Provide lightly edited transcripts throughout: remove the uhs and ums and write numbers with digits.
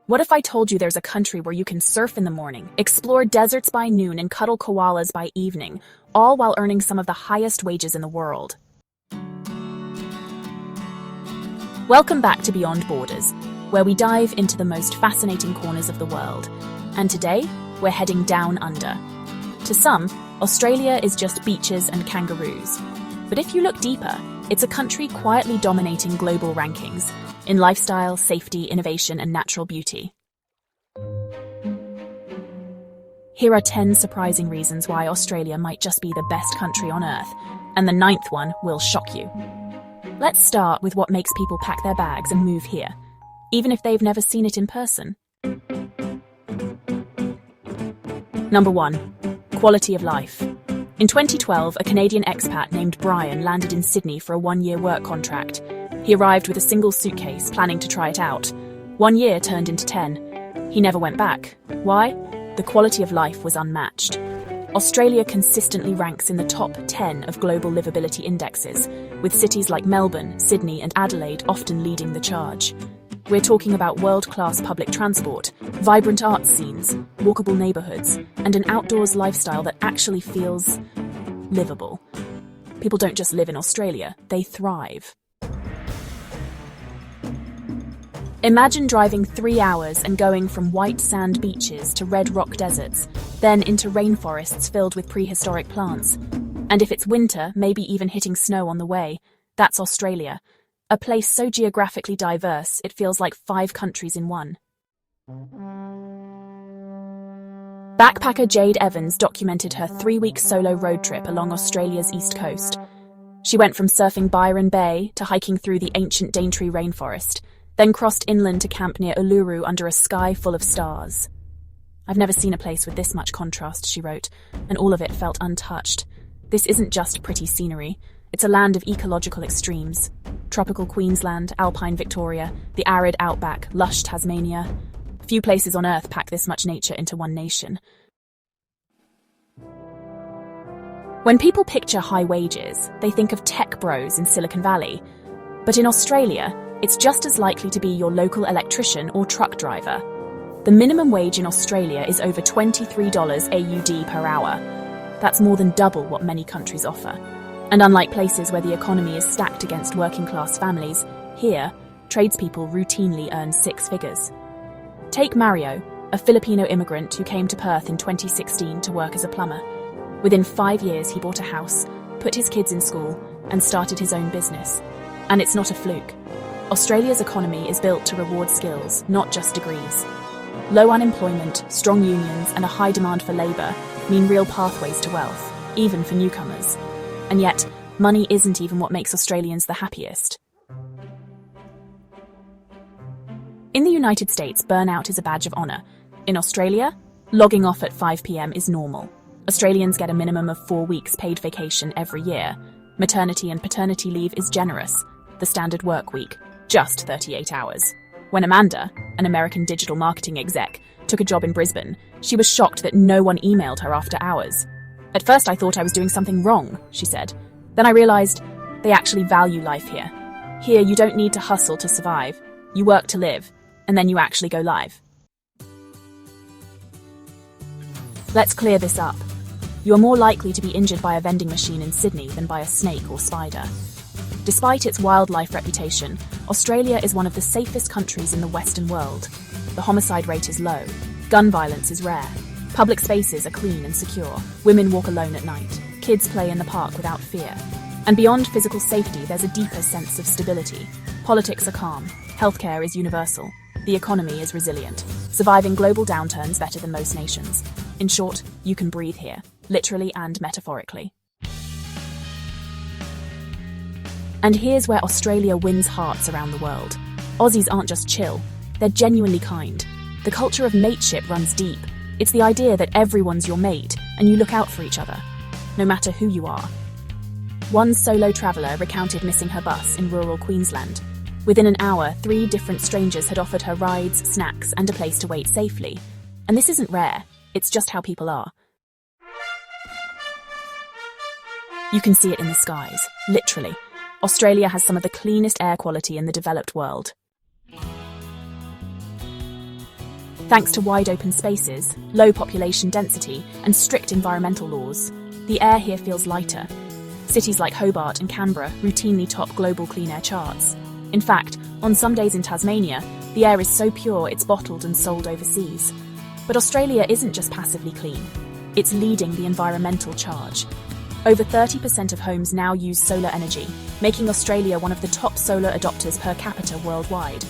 What if I told you there's a country where you can surf in the morning, explore deserts by noon, and cuddle koalas by evening, all while earning some of the highest wages in the world? Welcome back to Beyond Borders, where we dive into the most fascinating corners of the world. And today, we're heading down under. To some, Australia is just beaches and kangaroos. But if you look deeper, it's a country quietly dominating global rankings in lifestyle, safety, innovation, and natural beauty. Here are 10 surprising reasons why Australia might just be the best country on Earth, and the 9th one will shock you. Let's start with what makes people pack their bags and move here, even if they've never seen it in person. Number 1. Quality of life. In 2012, a Canadian expat named Brian landed in Sydney for a one-year work contract. He arrived with a single suitcase, planning to try it out. 1 year turned into 10. He never went back. Why? The quality of life was unmatched. Australia consistently ranks in the top 10 of global livability indexes, with cities like Melbourne, Sydney, and Adelaide often leading the charge. We're talking about world-class public transport, vibrant art scenes, walkable neighbourhoods, and an outdoors lifestyle that actually feels livable. People don't just live in Australia, they thrive. Imagine driving 3 hours and going from white sand beaches to red rock deserts, then into rainforests filled with prehistoric plants. And if it's winter, maybe even hitting snow on the way. That's Australia. A place so geographically diverse, it feels like 5 countries in one. Backpacker Jade Evans documented her 3-week solo road trip along Australia's east coast. She went from surfing Byron Bay to hiking through the ancient Daintree rainforest, then crossed inland to camp near Uluru under a sky full of stars. "I've never seen a place with this much contrast," she wrote, and all of it felt untouched. This isn't just pretty scenery. It's a land of ecological extremes. Tropical Queensland, alpine Victoria, the arid outback, lush Tasmania. Few places on Earth pack this much nature into one nation. When people picture high wages, they think of tech bros in Silicon Valley. But in Australia, it's just as likely to be your local electrician or truck driver. The minimum wage in Australia is over $23 AUD per hour. That's more than double what many countries offer. And unlike places where the economy is stacked against working-class families, here, tradespeople routinely earn 6 figures. Take Mario, a Filipino immigrant who came to Perth in 2016 to work as a plumber. Within 5 years, he bought a house, put his kids in school, and started his own business. And it's not a fluke. Australia's economy is built to reward skills, not just degrees. Low unemployment, strong unions, and a high demand for labour mean real pathways to wealth, even for newcomers. And yet, money isn't even what makes Australians the happiest. In the United States, burnout is a badge of honour. In Australia, logging off at 5 p.m. is normal. Australians get a minimum of 4 weeks paid vacation every year. Maternity and paternity leave is generous. The standard work week, just 38 hours. When Amanda, an American digital marketing exec, took a job in Brisbane, she was shocked that no one emailed her after hours. "At first I thought I was doing something wrong," she said. "Then I realised they actually value life here. Here you don't need to hustle to survive. You work to live, and then you actually go live." Let's clear this up. You are more likely to be injured by a vending machine in Sydney than by a snake or spider. Despite its wildlife reputation, Australia is one of the safest countries in the Western world. The homicide rate is low. Gun violence is rare. Public spaces are clean and secure. Women walk alone at night. Kids play in the park without fear. And beyond physical safety, there's a deeper sense of stability. Politics are calm. Healthcare is universal. The economy is resilient, surviving global downturns better than most nations. In short, you can breathe here, literally and metaphorically. And here's where Australia wins hearts around the world. Aussies aren't just chill, they're genuinely kind. The culture of mateship runs deep. It's the idea that everyone's your mate and you look out for each other, no matter who you are. One solo traveller recounted missing her bus in rural Queensland. Within an hour, 3 different strangers had offered her rides, snacks, and a place to wait safely. And this isn't rare, it's just how people are. You can see it in the skies, literally. Australia has some of the cleanest air quality in the developed world. Thanks to wide open spaces, low population density, and strict environmental laws, the air here feels lighter. Cities like Hobart and Canberra routinely top global clean air charts. In fact, on some days in Tasmania, the air is so pure it's bottled and sold overseas. But Australia isn't just passively clean. It's leading the environmental charge. Over 30% of homes now use solar energy, making Australia one of the top solar adopters per capita worldwide.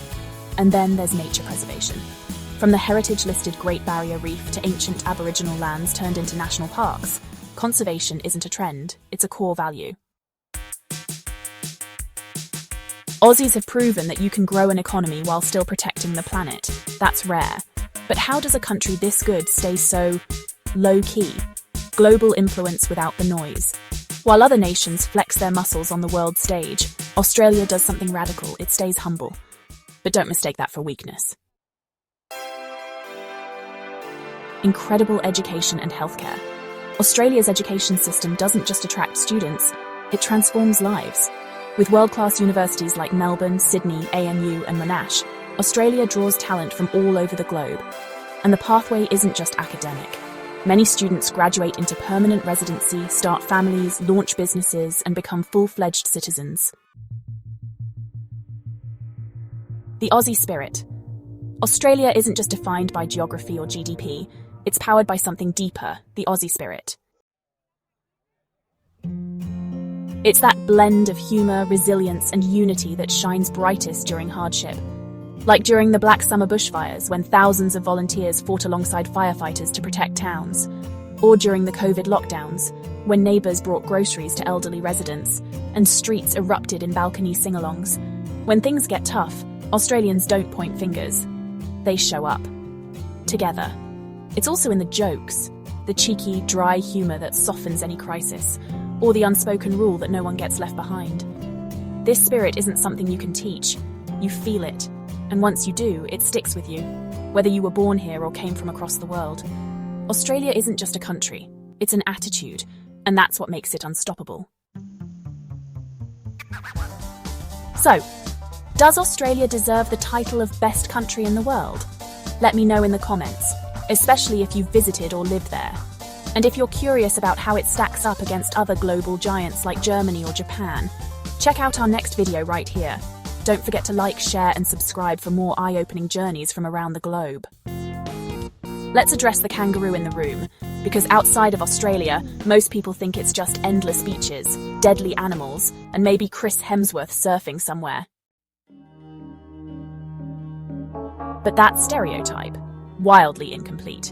And then there's nature preservation. From the heritage-listed Great Barrier Reef to ancient Aboriginal lands turned into national parks, conservation isn't a trend, it's a core value. Aussies have proven that you can grow an economy while still protecting the planet. That's rare. But how does a country this good stay so low-key? Global influence without the noise. While other nations flex their muscles on the world stage, Australia does something radical. It stays humble. But don't mistake that for weakness. Incredible education and healthcare. Australia's education system doesn't just attract students, it transforms lives. With world-class universities like Melbourne, Sydney, ANU and Monash, Australia draws talent from all over the globe. And the pathway isn't just academic. Many students graduate into permanent residency, start families, launch businesses, and become full-fledged citizens. The Aussie spirit. Australia isn't just defined by geography or GDP, it's powered by something deeper, the Aussie spirit. It's that blend of humour, resilience, and unity that shines brightest during hardship. Like during the Black Summer bushfires, when thousands of volunteers fought alongside firefighters to protect towns. Or during the COVID lockdowns, when neighbours brought groceries to elderly residents, and streets erupted in balcony sing-alongs. When things get tough, Australians don't point fingers. They show up. Together. It's also in the jokes, the cheeky, dry humour that softens any crisis, or the unspoken rule that no one gets left behind. This spirit isn't something you can teach. You feel it. And once you do, it sticks with you, whether you were born here or came from across the world. Australia isn't just a country, it's an attitude, and that's what makes it unstoppable. So, does Australia deserve the title of best country in the world? Let me know in the comments, especially if you've visited or lived there. And if you're curious about how it stacks up against other global giants like Germany or Japan, check out our next video right here. Don't forget to like, share, and subscribe for more eye-opening journeys from around the globe. Let's address the kangaroo in the room, because outside of Australia, most people think it's just endless beaches, deadly animals, and maybe Chris Hemsworth surfing somewhere. But that stereotype, wildly incomplete.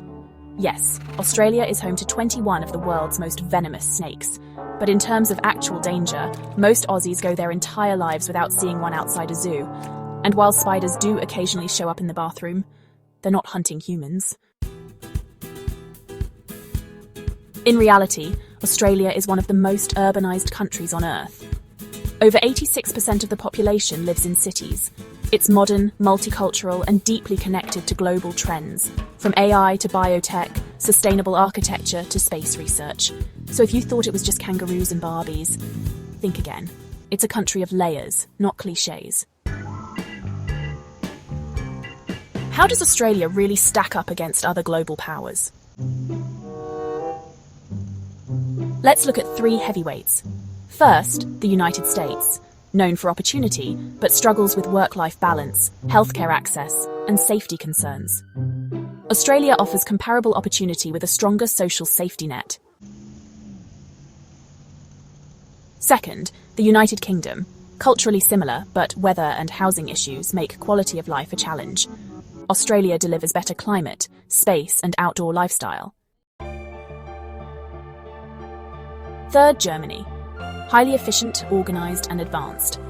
Yes, Australia is home to 21 of the world's most venomous snakes. But in terms of actual danger, most Aussies go their entire lives without seeing one outside a zoo. And while spiders do occasionally show up in the bathroom, they're not hunting humans. In reality, Australia is one of the most urbanised countries on Earth. Over 86% of the population lives in cities. It's modern, multicultural, and deeply connected to global trends, from AI to biotech, sustainable architecture to space research. So if you thought it was just kangaroos and Barbies, think again. It's a country of layers, not cliches. How does Australia really stack up against other global powers? Let's look at three heavyweights. First, the United States. Known for opportunity, but struggles with work-life balance, healthcare access, and safety concerns. Australia offers comparable opportunity with a stronger social safety net. Second, the United Kingdom. Culturally similar, but weather and housing issues make quality of life a challenge. Australia delivers better climate, space, and outdoor lifestyle. Third, Germany. Highly efficient, organised, and advanced.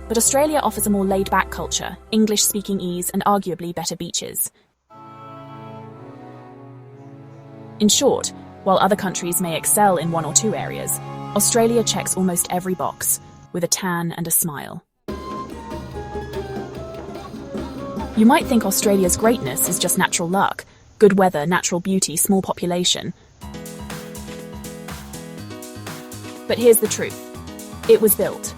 But Australia offers a more laid-back culture, English-speaking ease, and arguably better beaches. In short, while other countries may excel in one or two areas, Australia checks almost every box, with a tan and a smile. You might think Australia's greatness is just natural luck, good weather, natural beauty, small population. But here's the truth. It was built,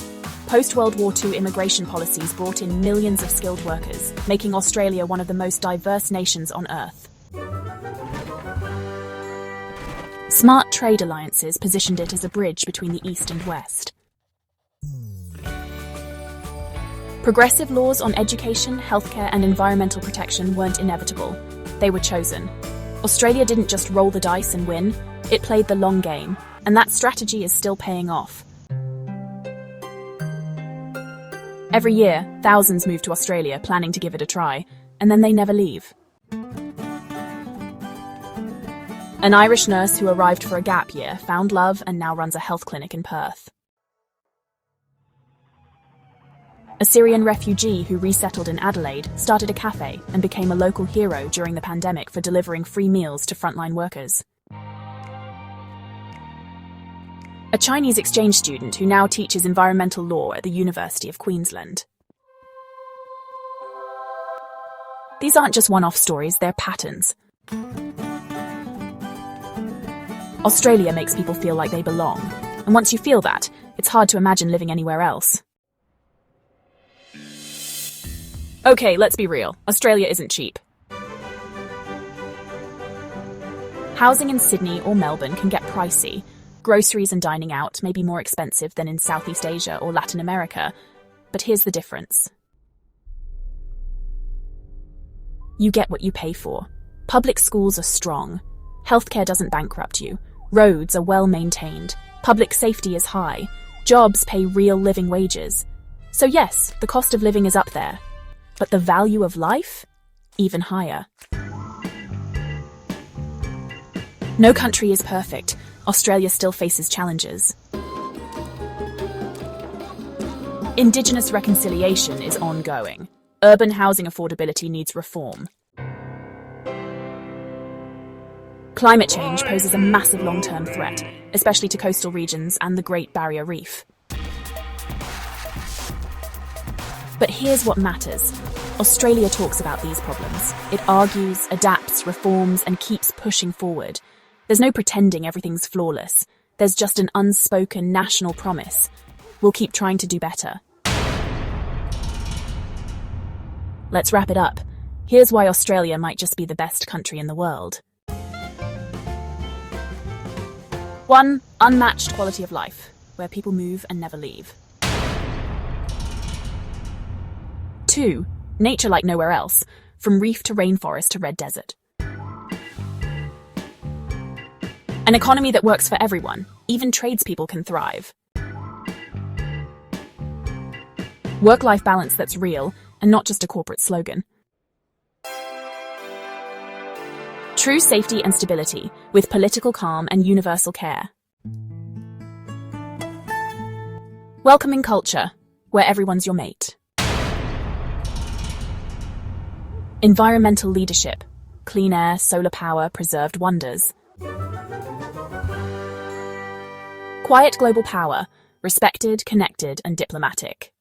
Post-World War II immigration policies brought in millions of skilled workers, making Australia one of the most diverse nations on Earth. Smart trade alliances positioned it as a bridge between the East and West. Progressive laws on education, healthcare, and environmental protection weren't inevitable. They were chosen. Australia didn't just roll the dice and win, it played the long game, and that strategy is still paying off. Every year, thousands move to Australia planning to give it a try, and then they never leave. An Irish nurse who arrived for a gap year found love and now runs a health clinic in Perth. A Syrian refugee who resettled in Adelaide started a cafe and became a local hero during the pandemic for delivering free meals to frontline workers. A Chinese exchange student who now teaches environmental law at the University of Queensland. These aren't just one-off stories, they're patterns. Australia makes people feel like they belong, and once you feel that, it's hard to imagine living anywhere else. Okay, let's be real. Australia isn't cheap. Housing in Sydney or Melbourne can get pricey. Groceries and dining out may be more expensive than in Southeast Asia or Latin America, but here's the difference. You get what you pay for. Public schools are strong. Healthcare doesn't bankrupt you. Roads are well maintained. Public safety is high. Jobs pay real living wages. So yes, the cost of living is up there. But the value of life? Even higher. No country is perfect. Australia still faces challenges. Indigenous reconciliation is ongoing. Urban housing affordability needs reform. Climate change poses a massive long-term threat, especially to coastal regions and the Great Barrier Reef. But here's what matters. Australia talks about these problems. It argues, adapts, reforms, and keeps pushing forward. There's no pretending everything's flawless. There's just an unspoken national promise. We'll keep trying to do better. Let's wrap it up. Here's why Australia might just be the best country in the world. 1. Unmatched quality of life, where people move and never leave. 2. Nature like nowhere else, from reef to rainforest to red desert. An economy that works for everyone, even tradespeople can thrive. Work-life balance that's real, and not just a corporate slogan. True safety and stability, with political calm and universal care. Welcoming culture, where everyone's your mate. Environmental leadership, clean air, solar power, preserved wonders. Quiet global power, respected, connected, and diplomatic.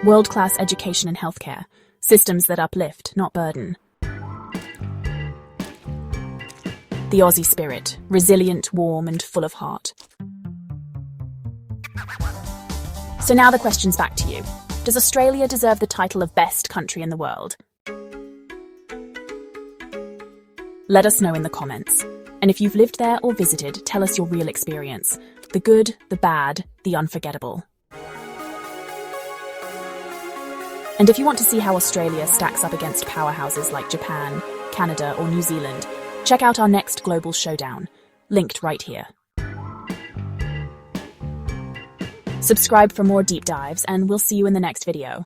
World-class education and healthcare, systems that uplift, not burden. The Aussie spirit, resilient, warm, and full of heart. So now the question's back to you. Does Australia deserve the title of best country in the world? Let us know in the comments. And if you've lived there or visited, tell us your real experience. The good, the bad, the unforgettable. And if you want to see how Australia stacks up against powerhouses like Japan, Canada, or New Zealand, check out our next Global Showdown, linked right here. Subscribe for more deep dives, and we'll see you in the next video.